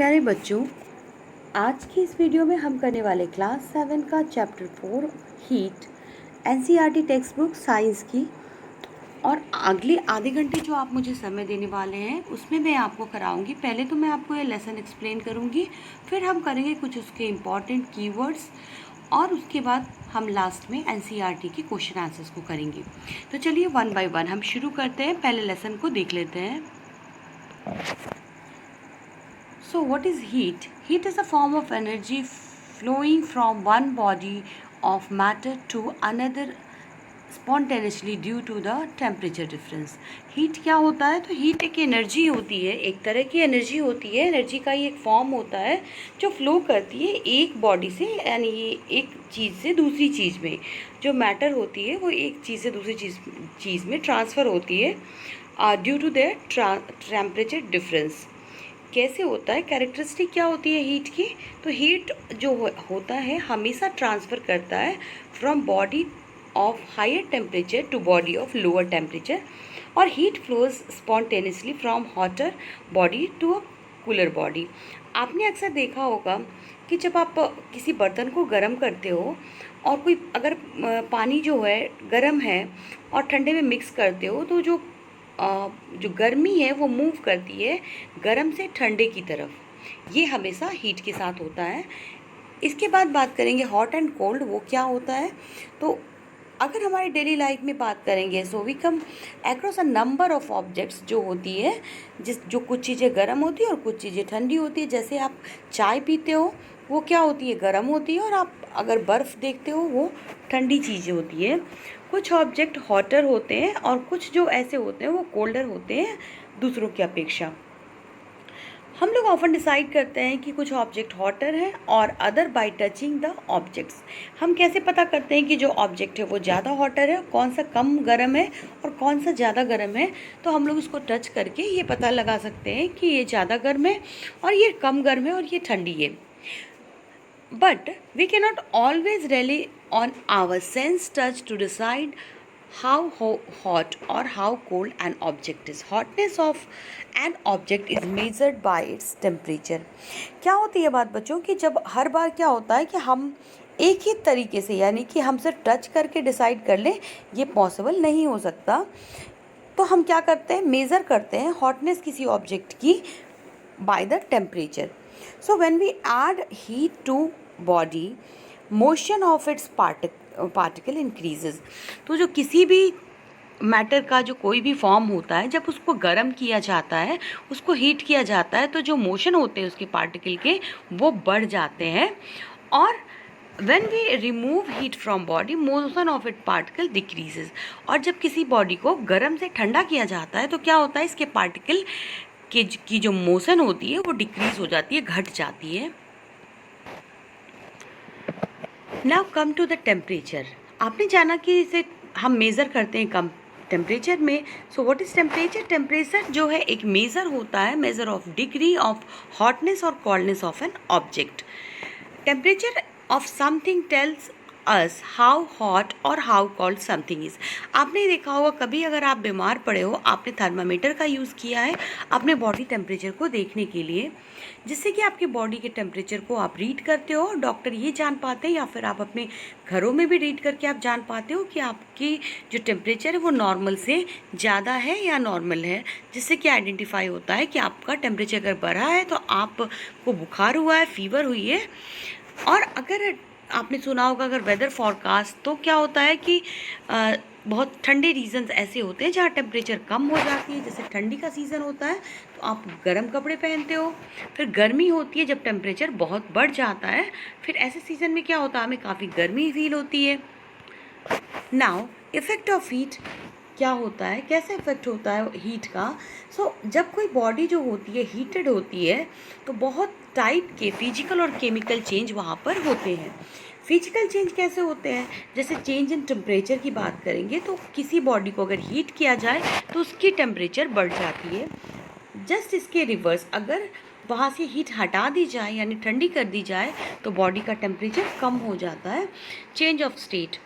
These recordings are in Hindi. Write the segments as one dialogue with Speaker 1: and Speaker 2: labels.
Speaker 1: प्यारे बच्चों, आज की इस वीडियो में हम करने वाले क्लास 7 का chapter 4 heat NCERT text book science की। और अगले आधे घंटे जो आप मुझे समय देने वाले हैं उसमें मैं आपको कराऊंगी। पहले तो मैं आपको ये लेसन एक्सप्लेन करूंगी, फिर हम करेंगे कुछ उसके इम्पॉर्टेंट कीवर्ड्स और उसके बाद हम लास्ट में एनसीईआरटी के क्वेश्चन आंसर्स को करेंगे। तो चलिए वन बाय वन हम शुरू करते हैं। पहले लेसन को देख लेते हैं। So what is heat? Heat is a form of energy flowing from one body of matter to another spontaneously due to the temperature difference. Heat क्या होता है? तो हीट एक एनर्जी होती है, एक तरह की एनर्जी होती है। एनर्जी का ही एक फॉर्म होता है जो फ्लो करती है एक बॉडी से, यानी ये एक चीज़ से दूसरी चीज़ में जो मैटर होती है वो एक चीज़ से दूसरी चीज़ में ट्रांसफ़र होती है due to their temperature difference. कैसे होता है? कैरेक्टरिस्टिक क्या होती है हीट की? तो हीट जो होता है हमेशा ट्रांसफ़र करता है from body of higher temperature to body of lower temperature, और heat flows spontaneously from hotter body to a cooler body. आपने अक्सर देखा होगा कि जब आप किसी बर्तन को गर्म करते हो और कोई अगर पानी जो है गर्म है और ठंडे में मिक्स करते हो तो जो गर्मी है वो मूव करती है गर्म से ठंडे की तरफ। ये हमेशा हीट के साथ होता है। इसके बाद बात करेंगे हॉट एंड कोल्ड, वो क्या होता है। तो अगर हमारी डेली लाइफ में बात करेंगे so we come across a number of objects जो होती है जो कुछ चीज़ें गर्म होती है और कुछ चीज़ें ठंडी होती है। जैसे आप चाय पीते हो वो क्या होती है? गर्म होती है, और आप अगर बर्फ़ देखते हो वो ठंडी चीज़ें होती है। कुछ ऑब्जेक्ट हॉटर होते हैं और कुछ जो ऐसे होते हैं वो कोल्डर होते हैं दूसरों की अपेक्षा। हम लोग ऑफन डिसाइड करते हैं कि कुछ ऑब्जेक्ट हॉटर हैं और other by touching the objects. हम कैसे पता करते हैं कि जो ऑब्जेक्ट है वो ज़्यादा हॉटर है, कौन सा कम गर्म है और कौन सा ज़्यादा गर्म है? तो हम लोग उसको टच करके ये पता लगा सकते हैं कि ये ज़्यादा गर्म है और ये कम गर्म है और ये ठंडी है। But we cannot always rely on our sense touch to decide how hot or how cold an object is. Hotness of an object is measured by its temperature. क्या होती है बात बच्चों कि जब हर बार क्या होता है कि हम एक ही तरीके से, यानी कि हम सिर्फ टच करके डिसाइड कर लें, ये पॉसिबल नहीं हो सकता। तो हम क्या करते हैं? मेज़र करते हैं हॉटनेस किसी ऑब्जेक्ट की by the temperature. So when we add heat to body, motion of its particle increases. तो जो किसी भी मैटर का जो कोई भी फॉर्म होता है जब उसको गर्म किया जाता है, उसको हीट किया जाता है, तो जो मोशन होते हैं उसके पार्टिकल के वो बढ़ जाते हैं। और when we remove heat from body, motion of its particle decreases. और जब किसी बॉडी को गर्म से ठंडा किया जाता है तो क्या होता है? इसके पार्टिकल की जो मोशन होती है वो डिक्रीज हो जाती है, घट जाती है। Now come to the temperature. आपने जाना कि इसे हम मेज़र करते हैं कम टेम्परेचर में। So what is temperature? Temperature जो है एक मेज़र होता है, measure of degree of hotness और coldness of an object. Temperature of something tells us how hot और हाउ कोल्ड समथिंग इज़। आपने देखा होगा कभी अगर आप बीमार पड़े हो, आपने थर्मामीटर का यूज़ किया है अपने बॉडी टेम्परेचर को देखने के लिए, जिससे कि आपके बॉडी के टेम्परेचर को आप रीड करते हो। डॉक्टर ये जान पाते हैं या फिर आप अपने घरों में भी रीड करके आप जान पाते हो कि आपकी जो टेम्परेचर है वो नॉर्मल से ज़्यादा है या नॉर्मल है, जिससे कि आइडेंटिफाई होता है कि आपका टेम्परेचर अगर बढ़ा है तो आपको बुखार हुआ है, फीवर हुई है। और अगर आपने सुना होगा अगर वेदर फॉरकास्ट, तो क्या होता है कि बहुत ठंडे रीजन्स ऐसे होते हैं जहाँ टेम्परेचर कम हो जाती है। जैसे ठंडी का सीज़न होता है तो आप गर्म कपड़े पहनते हो। फिर गर्मी होती है जब टेम्परेचर बहुत बढ़ जाता है, फिर ऐसे सीज़न में क्या होता है? हमें काफ़ी गर्मी फील होती है। नाउ इफ़ेक्ट ऑफ हीट क्या होता है, कैसे इफेक्ट होता है हीट का? जब कोई बॉडी जो होती है हीटेड होती है तो बहुत टाइप के फिजिकल और केमिकल चेंज वहाँ पर होते हैं। फिजिकल चेंज कैसे होते हैं? जैसे चेंज इन टेम्परेचर की बात करेंगे तो किसी बॉडी को अगर हीट किया जाए तो उसकी टेम्परेचर बढ़ जाती है। जस्ट इसके रिवर्स, अगर वहाँ से हीट हटा दी जाए यानी ठंडी कर दी जाए तो बॉडी का टेम्परेचर कम हो जाता है। Change of state.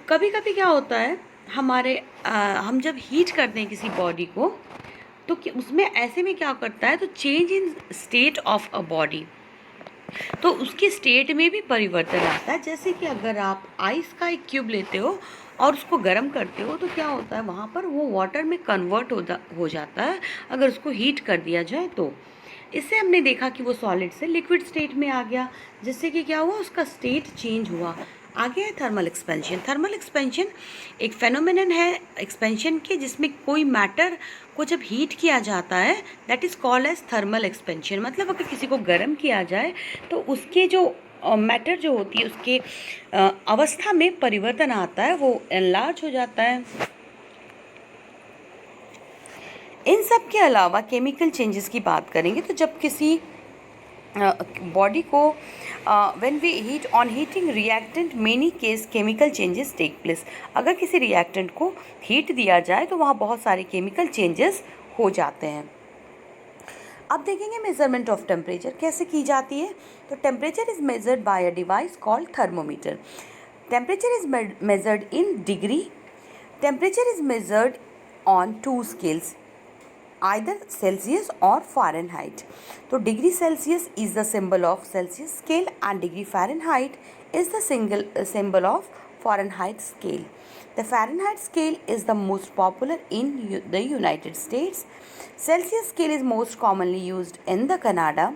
Speaker 1: कभी कभी क्या होता है हम जब हीट करते हैं किसी बॉडी को तो उसमें ऐसे में क्या करता है, तो change in state of a body, तो उसकी स्टेट में भी परिवर्तन आता है। जैसे कि अगर आप आइस का एक क्यूब लेते हो और उसको गर्म करते हो तो क्या होता है, वहाँ पर वो वाटर में कन्वर्ट हो जाता है अगर उसको हीट कर दिया जाए तो। इससे हमने देखा कि वो सॉलिड से लिक्विड स्टेट में आ गया, जिससे कि क्या हुआ, उसका स्टेट चेंज हुआ। आगे है थर्मल एक्सपेंशन। थर्मल एक्सपेंशन एक फेनोमेनन है एक्सपेंशन के, जिसमें कोई मैटर को जब हीट किया जाता है, that is called as thermal expansion. मतलब अगर किसी को गर्म किया जाए तो उसके जो मैटर जो होती है उसके अवस्था में परिवर्तन आता है, वो एनलार्ज हो जाता है। इन सब के अलावा केमिकल चेंजेस की बात करेंगे तो जब किसी बॉडी को when we heat on heating reactant many case chemical changes take place. अगर किसी रिएक्टेंट को हीट दिया जाए तो वहाँ बहुत सारे केमिकल चेंजेस हो जाते हैं। अब देखेंगे मेजरमेंट ऑफ टेम्परेचर कैसे की जाती है। तो temperature is measured by a device called thermometer. Temperature is measured in degree. Temperature is measured on 2 scales, either Celsius or Fahrenheit. So degree Celsius is the symbol of Celsius scale and degree Fahrenheit is the symbol of Fahrenheit scale. The Fahrenheit scale is the most popular in the United States. Celsius scale is most commonly used in the Canada.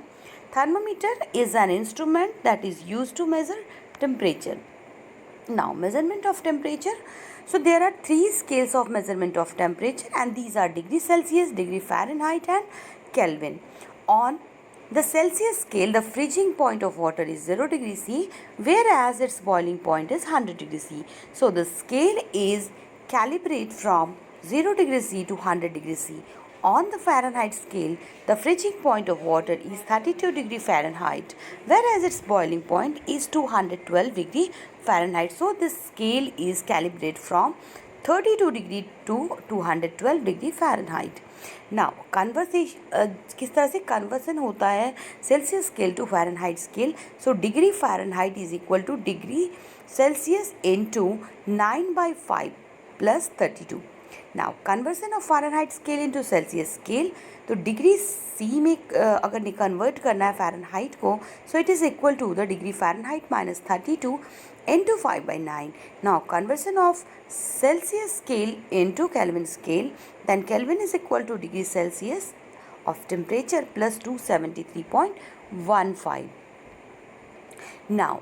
Speaker 1: Thermometer is an instrument that is used to measure temperature. Now, measurement of temperature. So there are 3 scales of measurement of temperature, and these are degree Celsius, degree Fahrenheit and Kelvin. On the Celsius scale, the freezing point of water is 0 degree C, whereas its boiling point is 100 degree C. So the scale is calibrated from 0 degree C to 100 degree C. On the Fahrenheit scale, the freezing point of water is 32 degree Fahrenheit, whereas its boiling point is 212 degree Fahrenheit. So this scale is calibrated from 32 degree to 212 degree Fahrenheit. Now conversion किस तरह से कन्वर्सन होता है Celsius scale to Fahrenheit scale. So degree Fahrenheit is equal to degree Celsius into 9/5 plus 32। Now conversion of Fahrenheit scale into Celsius scale, तो डिग्री सी में अगर कन्वर्ट करना है फ़ारेनहाइट को, so it is equal to the degree Fahrenheit minus 32 into 5/9. Now conversion of Celsius scale into Kelvin scale, then Kelvin is equal to degree Celsius of temperature plus 273.15. Now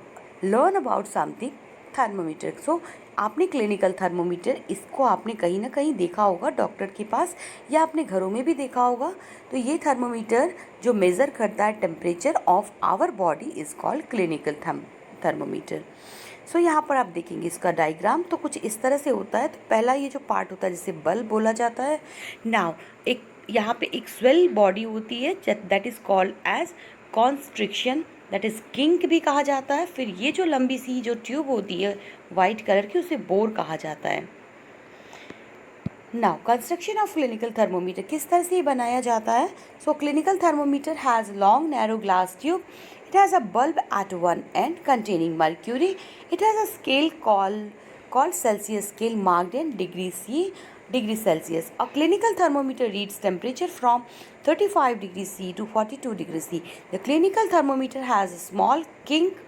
Speaker 1: learn about something thermometer. So आपने क्लिनिकल थर्मोमीटर, इसको आपने कहीं ना कहीं देखा होगा डॉक्टर के पास या अपने घरों में भी देखा होगा। तो ये थर्मोमीटर जो मेज़र करता है temperature of our body is called clinical thermometer. So यहाँ पर आप देखेंगे इसका डायग्राम तो कुछ इस तरह से होता है। तो पहला ये जो पार्ट होता है जिसे बल्ब बोला जाता है। नाउ एक यहाँ पे एक स्वेल बॉडी होती है that is called as constriction, that is kink भी कहा जाता है। फिर ये जो लंबी सी जो ट्यूब होती है वाइट कलर की, उसे बोर कहा जाता है। Now construction of clinical thermometer किस तरह से बनाया जाता है। So clinical thermometer has long narrow glass tube. It has a bulb at one end containing mercury. It has a scale called Celsius scale marked in degree Celsius. A clinical thermometer reads temperature from 35 degrees C to 42 degrees C. The clinical thermometer has a small kink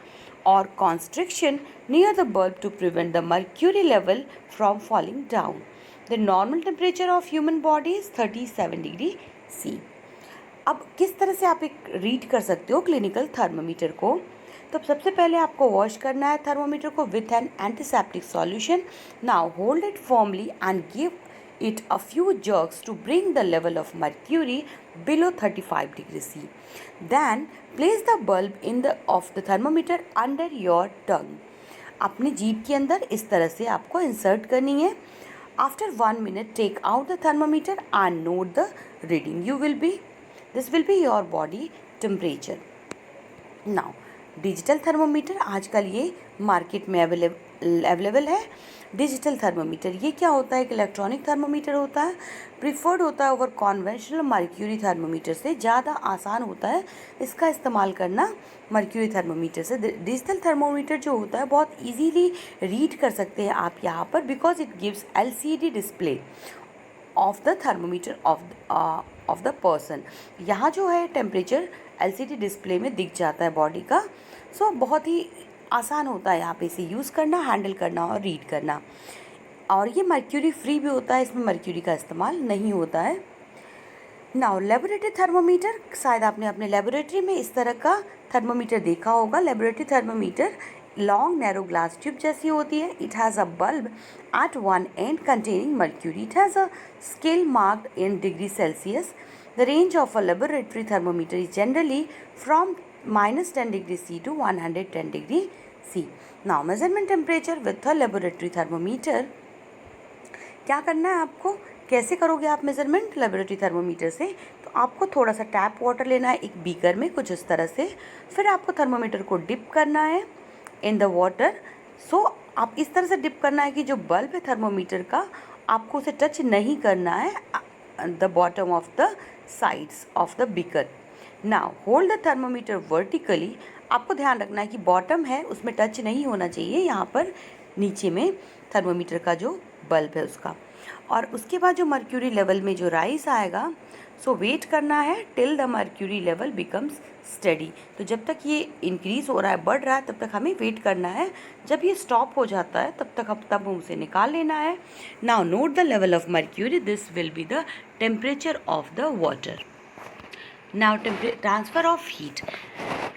Speaker 1: or constriction near the bulb to prevent the mercury level from falling down. The normal temperature of human body is 37 degree C. अब किस तरह से आप एक रीड कर सकते हो क्लिनिकल थर्मोमीटर को। तो सबसे पहले आपको वॉश करना है थर्मोमीटर को with an antiseptic solution. Now hold it formally and give it a few jerks to bring the level of mercury below 35 degree C. Then place the bulb in the of the thermometer under your tongue. अपनी जीभ के अंदर इस तरह से आपको इंसर्ट करनी है. After 1 minute take out the thermometer and note the reading. This will be your body temperature. Now, digital thermometer आजकल ये मार्केट में अवेलेबल है. डिजिटल थर्मोमीटर ये क्या होता है, एक इलेक्ट्रॉनिक थर्मोमीटर होता है. प्रिफर्ड होता है ओवर कॉन्वेंशनल मर्क्यूरी थर्मोमीटर से, ज़्यादा आसान होता है इसका इस्तेमाल करना मर्क्यूरी थर्मोमीटर से. डिजिटल थर्मोमीटर जो होता है बहुत इजीली रीड कर सकते हैं आप यहाँ पर, because it gives LCD display of the thermometer of the person. यहाँ जो है टेम्परेचर LCD डिस्प्ले में दिख जाता है बॉडी का। सो बहुत ही आसान होता है यहाँ पे इसे यूज़ करना, हैंडल करना और रीड करना। और ये मर्क्यूरी फ्री भी होता है, इसमें मर्क्यूरी का इस्तेमाल नहीं होता है। नाउ लेबोरेटरी थर्मोमीटर, शायद आपने अपने लेबोरेटरी में इस तरह का थर्मोमीटर देखा होगा। Laboratory thermometer long narrow glass tube जैसी होती है। It has a bulb at one end containing mercury. It has a scale marked in degree Celsius. The range of a laboratory thermometer is generally from -10 degree C to 110 degree C. Now measurement temperature with a laboratory thermometer. क्या करना है आपको, कैसे करोगे आप मेज़रमेंट लेबोरेटरी थर्मोमीटर से? तो आपको थोड़ा सा टैप वाटर लेना है एक बीकर में, कुछ इस तरह से। फिर आपको थर्मोमीटर को डिप करना है इन द वाटर। सो आप इस तरह से डिप करना है कि जो बल्ब है थर्मोमीटर का, आपको उसे टच नहीं करना है the bottom of the sides of the beaker. Now hold the thermometer vertically. आपको ध्यान रखना है कि बॉटम है उसमें टच नहीं होना चाहिए, यहाँ पर नीचे में थर्मोमीटर का जो बल्ब है उसका। और उसके बाद जो मर्क्यूरी लेवल में जो राइज आएगा, सो वेट करना है till the mercury level becomes study. तो जब तक ये इंक्रीज़ हो रहा है, बढ़ रहा है, तब तक हमें वेट करना है। जब ये स्टॉप हो जाता है तब उसे निकाल लेना है। Now note the level of mercury, this will be the temperature of the water. Now transfer of heat.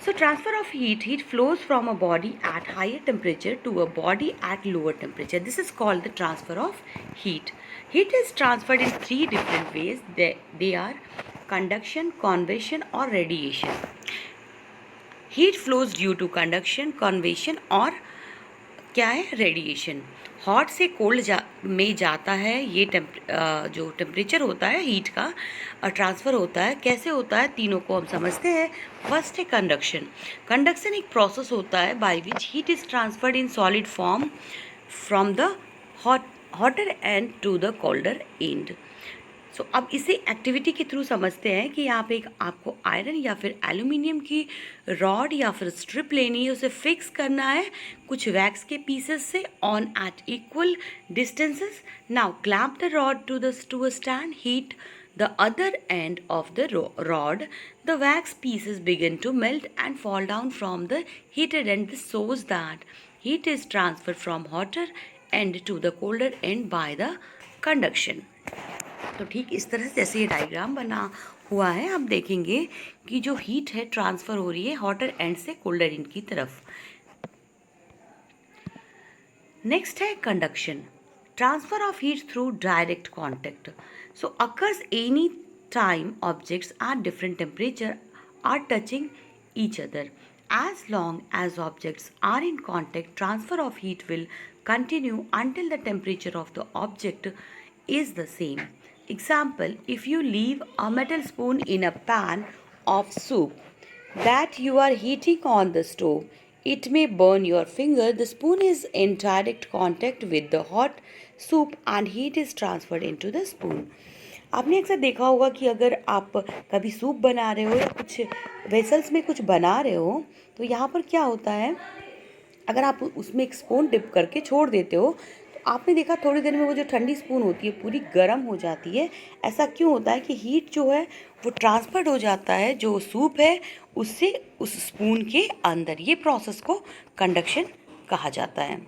Speaker 1: So transfer of heat flows from a body at higher temperature to a body at lower temperature. This is called the transfer of heat. Heat is transferred in three different ways. They are conduction, convection or radiation. Heat flows due to conduction, convection और क्या है, रेडिएशन। हॉट से कोल्ड में जाता है ये जो टेम्परेचर होता है हीट का ट्रांसफ़र होता है। कैसे होता है, तीनों को हम समझते हैं। फर्स्ट है कंडक्शन। कंडक्शन एक प्रोसेस होता है by which heat is transferred in solid form from the hotter end to the colder end. So अब इसे एक्टिविटी के थ्रू समझते हैं कि यहाँ पे एक आपको आयरन या फिर एल्यूमिनियम की रॉड या फिर स्ट्रिप लेनी है, उसे फिक्स करना है कुछ वैक्स के पीसेस से on at equal distances. Now clamp the rod to a stand, heat the other end of the rod. The wax pieces begin to melt and fall down from the heated end. This shows that heat is transferred from hotter end to the colder end by the conduction. तो ठीक इस तरह से जैसे ये डायग्राम बना हुआ है, आप देखेंगे कि जो हीट है ट्रांसफ़र हो रही है हॉटर एंड से कोल्डर एंड की तरफ। नेक्स्ट है conduction, transfer of heat through direct contact. So occurs any time objects at different temperature are touching each other. As long as objects are in contact, transfer of heat will continue until the temperature of the object is the same. Example, if you leave a metal spoon in a pan of soup that you are heating on the stove, it may burn your finger. The spoon is in direct contact with the hot soup and heat is transferred into the spoon. आपने अक्सर देखा होगा कि अगर आप कभी सूप बना रहे हो या कुछ वेसल्स में कुछ बना रहे हो, तो यहाँ पर क्या होता है, अगर आप उसमें एक स्पून डिप करके छोड़ देते हो तो आपने देखा थोड़ी देर में वो जो ठंडी स्पून होती है पूरी गर्म हो जाती है। ऐसा क्यों होता है कि हीट जो है वो ट्रांसफर्ड हो जाता है जो सूप है उससे उस स्पून के अंदर। ये प्रोसेस को कंडक्शन कहा जाता है।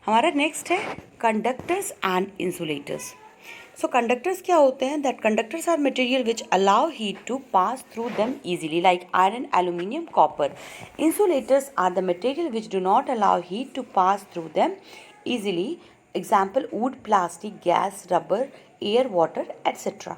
Speaker 1: हमारा नेक्स्ट है conductors and insulators. So conductors क्या होते हैं, that conductors are material which allow heat to pass through them easily like iron, aluminium, copper. Insulators are the material which do not allow heat to pass through them easily. Example, wood, plastic, gas, rubber, air, water, etc.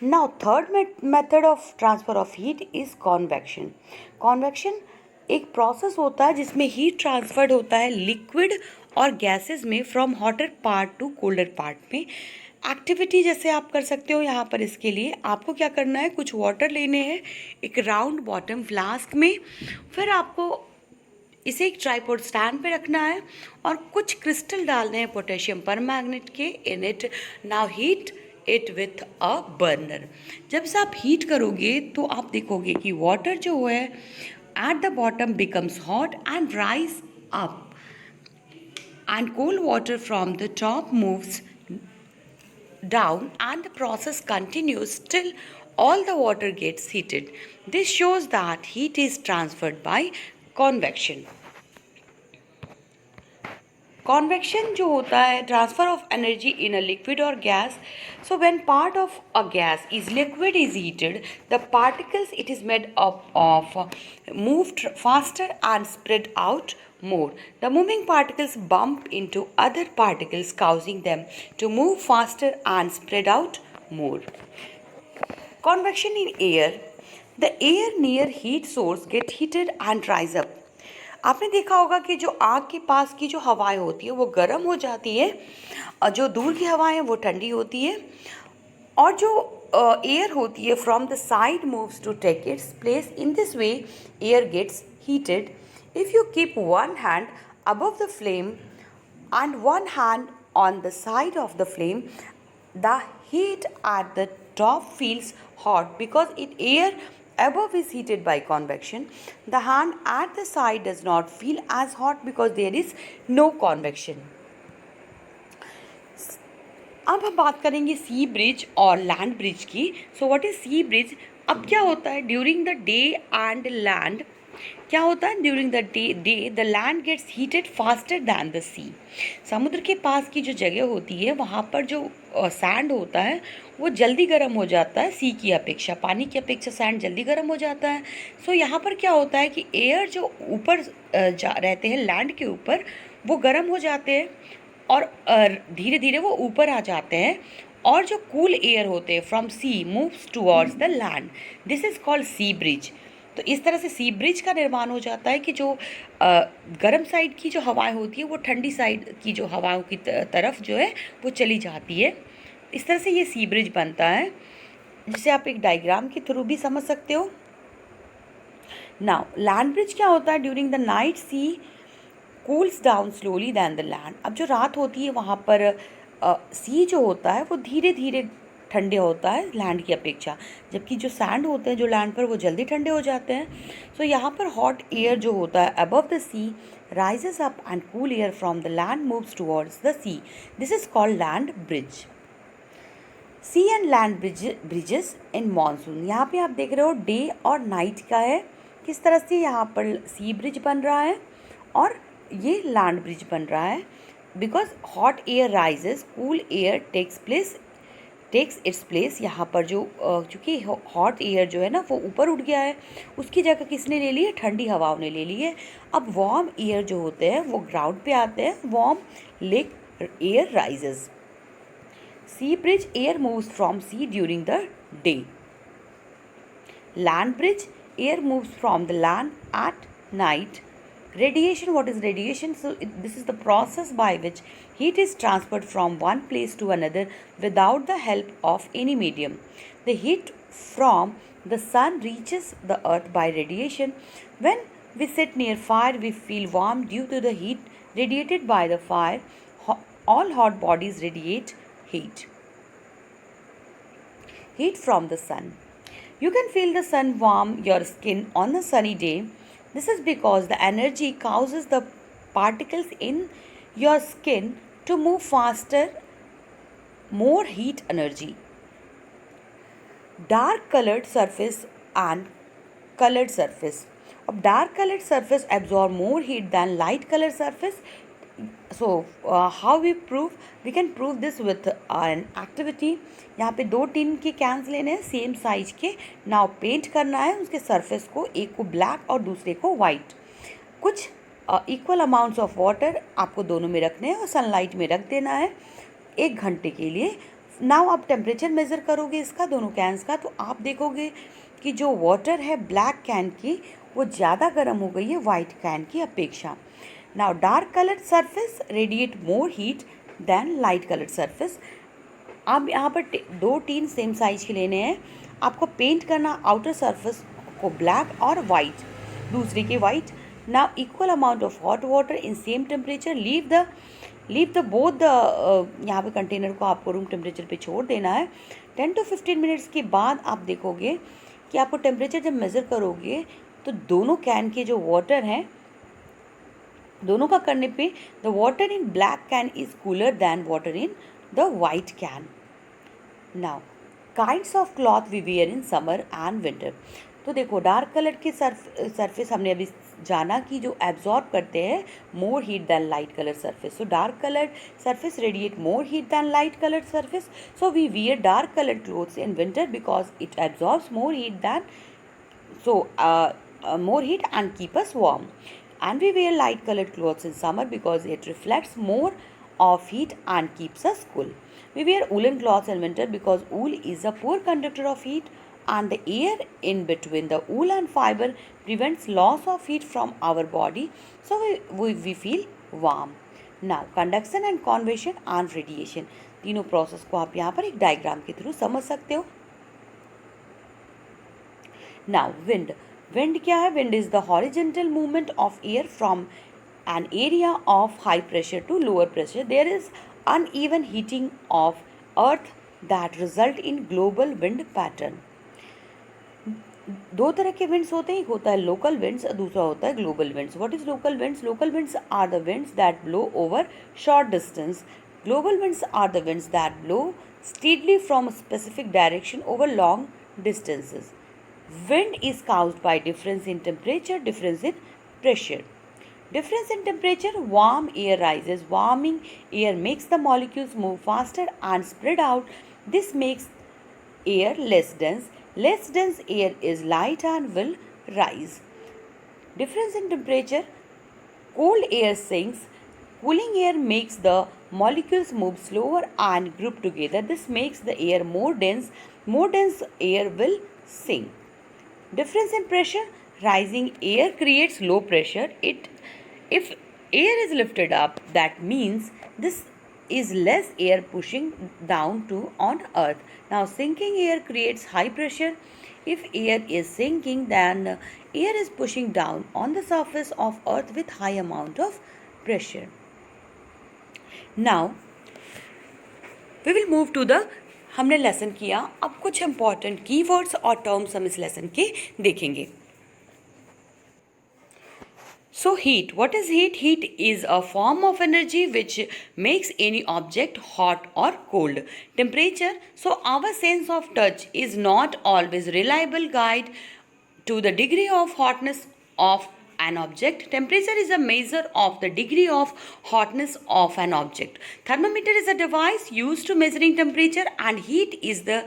Speaker 1: Now third method of transfer of heat is convection. Convection एक प्रोसेस होता है जिसमें हीट ट्रांसफर्ड होता है लिक्विड और गैसेस में from hotter part two colder part में। एक्टिविटी जैसे आप कर सकते हो यहाँ पर, इसके लिए आपको क्या करना है, कुछ वाटर लेने हैं एक राउंड बॉटम फ्लास्क में, फिर आपको इसे एक ट्राइपॉड स्टैंड पे रखना है और कुछ क्रिस्टल डालने हैं पोटेशियम परमैंगनेट के in it. Now heat it with a burner. जब से आप हीट करोगे तो आप देखोगे कि वाटर जो है at the bottom becomes hot and rise up and cold water from the top moves down and the process continues till all the water gets heated. This shows that heat is transferred by convection. Convection जो होता है transfer of energy in a liquid or gas. So when part of a gas is liquid is heated, the particles it is made up of move faster and spread out more. The moving particles bump into other particles, causing them to move faster and spread out more. Convection in air. The air near heat source get heated and rise up. आपने देखा होगा कि जो आग के पास की जो हवाएं होती है वो गर्म हो जाती है और जो दूर की हवाएं हैं वो ठंडी होती है और जो एयर होती है from the side moves to take its place. In this way air gets heated. If you keep one hand above the flame and one hand on the side of the flame, the heat at the top feels hot because air above is heated by convection. The hand at the side does not feel as hot because there is no convection. अब हम बात करेंगे सी ब्रिज और लैंड ब्रिज की. So what is sea breeze? अब क्या होता है during the day and land, क्या होता है during the day the land gets heated faster than the sea. समुद्र के पास की जो जगह होती है वहाँ पर जो सैंड होता है वो जल्दी गर्म हो जाता है सी की अपेक्षा, पानी की अपेक्षा सैंड जल्दी गर्म हो जाता है. सो यहाँ पर क्या होता है कि एयर जो ऊपर रहते हैं लैंड के ऊपर वो गर्म हो जाते हैं और धीरे धीरे वो ऊपर आ जाते हैं और जो कूल एयर होते हैं from sea moves towards the land. This is called sea breeze. तो इस तरह से सी ब्रिज का निर्माण हो जाता है कि जो गर्म साइड की जो हवाएं होती है वो ठंडी साइड की जो हवाओं की तरफ जो है वो चली जाती है. इस तरह से ये सी ब्रिज बनता है जिसे आप एक डायग्राम के थ्रू भी समझ सकते हो. नाउ लैंड ब्रिज क्या होता है? During the night sea cools down slowly than the land. अब जो रात होती है वहाँ पर सी जो होता है वो धीरे धीरे ठंडे होता है लैंड की अपेक्षा, जबकि जो सैंड होते हैं जो लैंड पर वो जल्दी ठंडे हो जाते हैं. सो यहाँ पर हॉट एयर जो होता है above the sea rises up and cool air from the land moves towards the sea. This is called land breeze. Sea and land breezes in monsoon. यहाँ पे आप देख रहे हो डे और नाइट का है, किस तरह से यहाँ पर सी ब्रिज बन रहा है और ये लैंड ब्रिज बन रहा है. Because hot air rises, cool air takes its place. यहाँ पर जो चूँकि हॉट एयर जो है ना वो ऊपर उठ गया है, उसकी जगह किसने ले ली है? ठंडी हवाओं ने ले ली है. अब वार्म एयर जो होते हैं वो ग्राउंड पे आते हैं. Warm lake air rises. Sea breeze air moves from sea during the day. Land breeze air moves from the land at night. Radiation, what is radiation? So this is the process by which heat is transferred from one place to another without the help of any medium. The heat from the sun reaches the earth by radiation. When we sit near fire, we feel warm due to the heat radiated by the fire. All hot bodies radiate heat. Heat from the sun. You can feel the sun warm your skin on a sunny day. This is because the energy causes the particles in your skin to move faster, more heat energy. Dark colored surface and colored surface. Dark colored surface absorb more heat than light colored surface. So how we prove? We can prove this with an activity. यहाँ पे दो टिन के कैंस लेने हैं सेम साइज के. नाउ पेंट करना है उसके सरफेस को, एक को ब्लैक और दूसरे को वाइट. कुछ इक्वल अमाउंट्स ऑफ वाटर आपको दोनों में रखने हैं और सनलाइट में रख देना है 1 घंटे के लिए. नाउ आप टेम्परेचर मेज़र करोगे इसका दोनों कैंस का, तो आप देखोगे कि जो वाटर है ब्लैक कैन की वो ज़्यादा गर्म हो गई है वाइट कैन की अपेक्षा. Now dark colored surface radiate more heat than light colored surface. अब यहाँ पर दो टीन सेम साइज के लेने हैं. आपको पेंट करना आउटर सरफेस को ब्लैक और वाइट, दूसरे के white. Now equal amount of hot water in same temperature. Leave the both the यहाँ पे कंटेनर को आपको रूम टेम्परेचर पे छोड़ देना है. 10 to 15 मिनट्स के बाद आप देखोगे कि आपको टेम्परेचर जब मेज़र करोगे तो दोनों कैन के जो वाटर हैं दोनों का करने पे the water in black can is cooler than water in the white can. Now kinds of cloth we wear in summer and winter. तो देखो डार्क कलर के सरफेस हमने अभी जाना कि जो एब्जॉर्ब करते हैं more heat than light colour surface. So dark colour surface radiate more heat than light colored surface. So we wear dark colored clothes in winter because it absorbs more heat than more heat and keep us warm. And we wear light colored clothes in summer because it reflects more of heat and keeps us cool. We wear woolen cloths in winter because wool is a poor conductor of heat and the air in between the wool and fiber prevents loss of heat from our body, so we feel warm. Now conduction and convection and radiation, तीनों प्रोसेस को आप यहाँ पर एक डायग्राम के थ्रू समझ सकते हो. Now wind. Wind क्या है? Wind is the horizontal movement of air from an area of high pressure to lower pressure. There is uneven heating of earth that result in global wind pattern. दो तरह के विंड्स होते हैं, एक होता है लोकल विंड्स और दूसरा होता है global winds. What is local winds? Local winds are the winds that blow over short distance. Global winds are the winds that blow steadily from a specific direction over long distances. Wind is caused by difference in temperature, difference in pressure. Difference in temperature, warm air rises. Warming air makes the molecules move faster and spread out. This makes air less dense. Less dense air is light and will rise. Difference in temperature, cold air sinks. Cooling air makes the molecules move slower and group together. This makes the air more dense. More dense air will sink. Difference in pressure, rising air creates low pressure. If air is lifted up, that means this is less air pushing down to on earth. Now sinking air creates high pressure. If air is sinking, then air is pushing down on the surface of earth with high amount of pressure. Now we will move to the, हमने लेसन किया, अब कुछ इंपॉर्टेंट कीवर्ड्स और टर्म्स हम इस लेसन के देखेंगे. So heat, what is heat? Heat is a form of energy which makes any object hot or cold. Temperature, so our sense of touch is not always reliable guide to the degree of hotness of an object. Temperature is a measure of the degree of hotness of an object. Thermometer is a device used to measuring temperature, and heat is the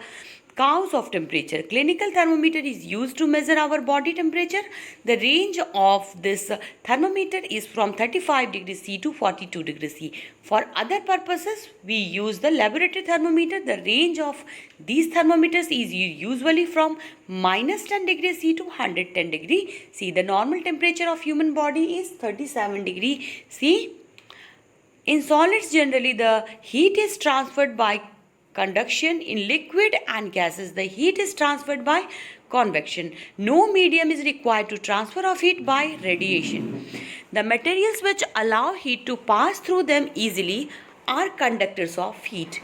Speaker 1: cause of temperature. Clinical thermometer is used to measure our body temperature. The range of this thermometer is from 35 degrees C to 42 degrees C. For other purposes, we use the laboratory thermometer. The range of these thermometers is usually from minus 10 degrees C to 110 degrees C. The normal temperature of human body is 37 degrees C. In solids, generally the heat is transferred by conduction. In liquid and gases, the heat is transferred by convection. No medium is required to transfer of heat by radiation. The materials which allow heat to pass through them easily are conductors of heat.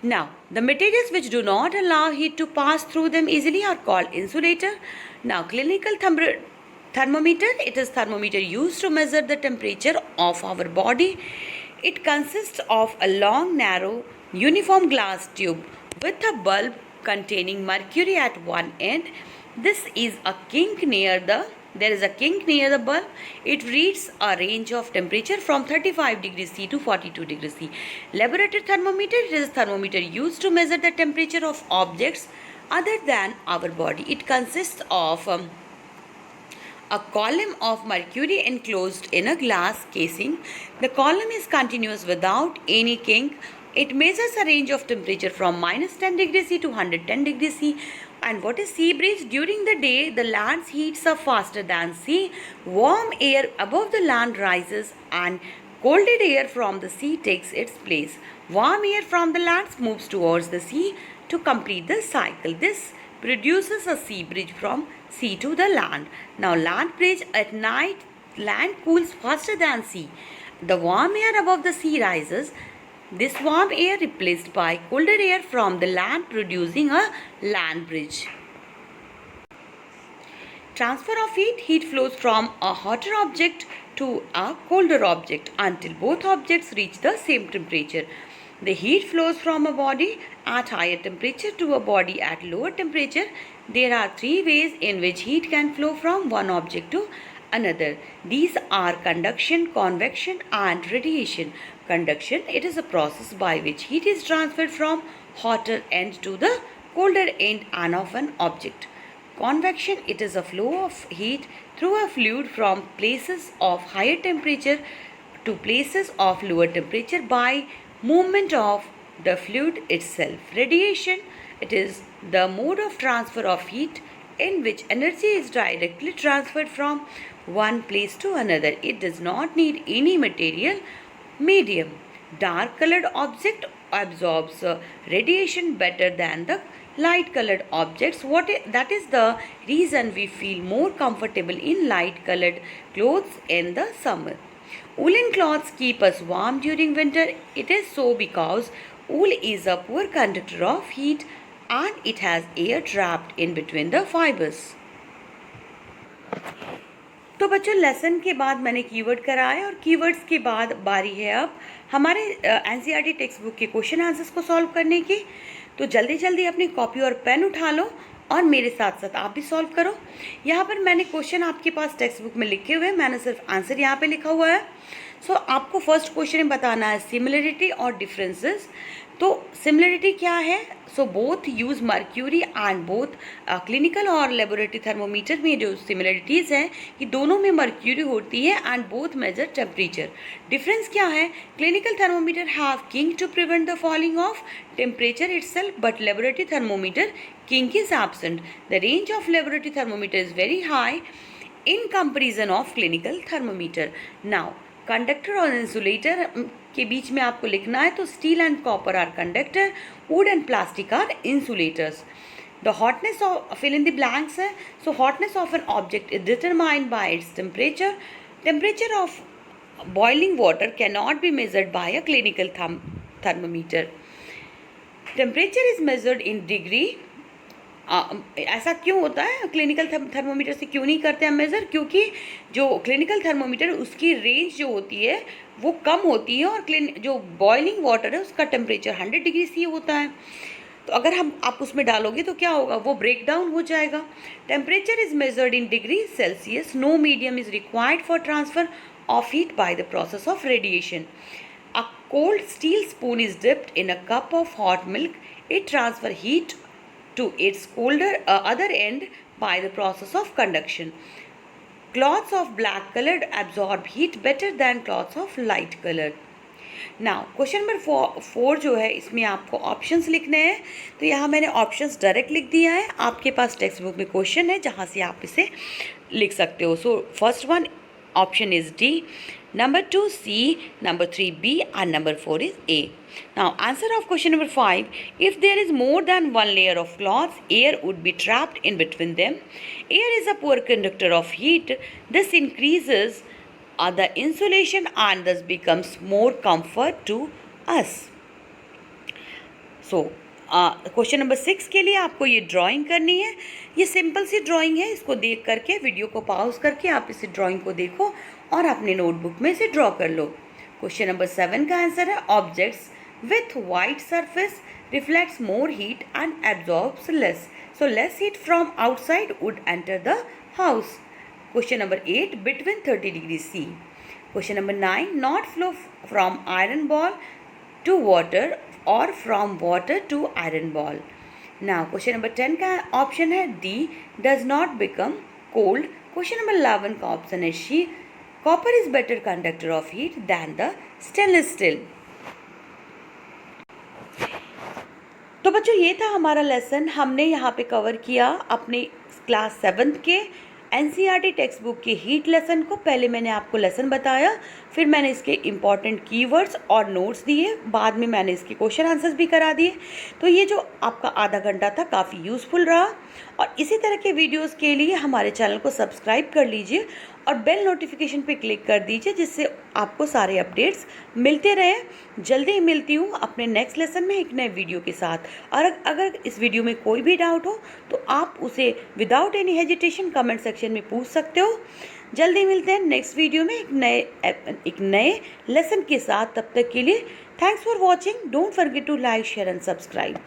Speaker 1: Now, the materials which do not allow heat to pass through them easily are called insulator. Now, clinical thermometer, it is thermometer used to measure the temperature of our body. It consists of a long, narrow, uniform glass tube with a bulb containing mercury at one end. There is a kink near the bulb. It reads a range of temperature from 35 degrees C to 42 degrees C. Laboratory thermometer, it is a thermometer used to measure the temperature of objects other than our body. It consists of a column of mercury enclosed in a glass casing. The column is continuous without any kink. It measures a range of temperature from minus 10 degrees C to 110 degrees C. And what is sea breeze? During the day, the land's heats are faster than sea. Warm air above the land rises and colded air from the sea takes its place. Warm air from the land moves towards the sea to complete the cycle. This produces a sea breeze from sea to the land. Now land breeze, at night land cools faster than sea. The warm air above the sea rises. This warm air replaced by colder air from the land, producing a land breeze. Transfer of heat. Heat flows from a hotter object to a colder object until both objects reach the same temperature. The heat flows from a body at higher temperature to a body at lower temperature. There are three ways in which heat can flow from one object to another. These are conduction, convection, and radiation. Conduction, it is a process by which heat is transferred from hotter end to the colder end of an object. Convection, it is a flow of heat through a fluid from places of higher temperature to places of lower temperature by movement of the fluid itself. Radiation, it is the mode of transfer of heat in which energy is directly transferred from one place to another. It does not need any material medium. Dark colored object absorbs radiation better than the light colored objects. That is the reason we feel more comfortable in light colored clothes in the summer. Woolen cloths keep us warm during winter. It is so because wool is a poor conductor of heat and it has air trapped in between the fibers. तो बच्चों लेसन के बाद मैंने कीवर्ड कराया और कीवर्ड्स के बाद बारी है अब हमारे एनसीईआरटी टेक्स्ट बुक के क्वेश्चन आंसर्स को सॉल्व करने की। तो जल्दी जल्दी अपनी कॉपी और पेन उठा लो और मेरे साथ साथ आप भी सॉल्व करो। यहाँ पर मैंने क्वेश्चन आपके पास टेक्स्ट बुक में लिखे हुए हैं, मैंने सिर्फ आंसर यहाँ पे लिखा हुआ है। सो आपको फर्स्ट क्वेश्चन में बताना है सिमिलरिटी और डिफरेंसेस। तो सिमिलरिटी क्या है? So both use mercury and both clinical और लेबोरेटरी थर्मोमीटर में जो सिमिलरिटीज़ हैं कि दोनों में मर्क्यूरी होती है and both measure temperature. Difference क्या है? Clinical thermometer have kink to prevent the falling of temperature itself but laboratory thermometer king is absent. The range of laboratory thermometer is very high in comparison of clinical thermometer. Now, conductor और insulator के बीच में आपको लिखना है तो steel and copper are conductor, wood and plastic are insulators. The hotness of fill in the blanks है. So hotness of an object is determined by its temperature. Temperature of boiling water cannot be measured by a clinical thermometer. Temperature is measured in degree. ऐसा क्यों होता है? क्लिनिकल थर्मोमीटर से क्यों नहीं करते हैं मेज़र? क्योंकि जो क्लिनिकल थर्मोमीटर उसकी रेंज जो होती है वो कम होती है और जो बॉइलिंग वाटर है उसका टेम्परेचर 100 डिग्री सी होता है। तो अगर आप उसमें डालोगे तो क्या होगा? वो ब्रेक डाउन हो जाएगा। Temperature is measured in degree Celsius. No medium is required for transfer of heat by the process of radiation. A cold steel spoon is dipped in a cup of hot milk. It transfer heat to its colder other end by the process of conduction. Cloths of black colored absorb heat better than cloths of light colored. Now question number 4 जो है इसमें आपको ऑप्शंस लिखने हैं। तो यहाँ मैंने ऑप्शंस डायरेक्ट लिख दिया है। आपके पास टेक्स्ट बुक में क्वेश्चन है जहाँ से आप इसे लिख सकते हो। So first one option is D, number 2 C, number 3 B and number 4 is A. Now answer of question number 5, if there is more than one layer of cloth, air would be trapped in between them. Air is a poor conductor of heat. This increases the insulation and thus becomes more comfort to us. So question number 6 के लिए आपको ये ड्राइंग करनी है। ये सिंपल सी ड्राइंग है, इसको देख करके वीडियो को पॉज करके आप इस ड्राइंग को देखो और अपने नोटबुक में इसे ड्रॉ कर लो। क्वेश्चन नंबर 7 का आंसर है objects with white surface reflects more heat and absorbs less. So less heat from outside would enter the house. Question number 8 between 30 degree C. Question number 9 not flow from iron ball to water or from water to iron ball. Now question number 10 का ऑप्शन है D, does not become cold. Question number 11 का ऑप्शन है C, copper is better conductor of heat than the stainless steel. तो बच्चों ये था हमारा लेसन। हमने यहाँ पे कवर किया अपने क्लास 7 के एनसीईआरटी टेक्स्ट बुक के हीट लेसन को। पहले मैंने आपको लेसन बताया, फिर मैंने इसके इम्पॉर्टेंट कीवर्ड्स और नोट्स दिए, बाद में मैंने इसके क्वेश्चन आंसर्स भी करा दिए। तो ये जो आपका आधा घंटा था काफ़ी यूज़फुल रहा। और इसी तरह के वीडियोस के लिए हमारे चैनल को सब्सक्राइब कर लीजिए और बेल नोटिफिकेशन पे क्लिक कर दीजिए, जिससे आपको सारे अपडेट्स मिलते रहें। जल्दी ही मिलती हूँ अपने नेक्स्ट लेसन में एक नए वीडियो के साथ। और अगर इस वीडियो में कोई भी डाउट हो तो आप उसे without any hesitation comment section में पूछ सकते हो। जल्दी मिलते हैं नेक्स्ट वीडियो में एक नए लेसन के साथ। तब तक के लिए thanks for watching. Don't forget to like, share and subscribe.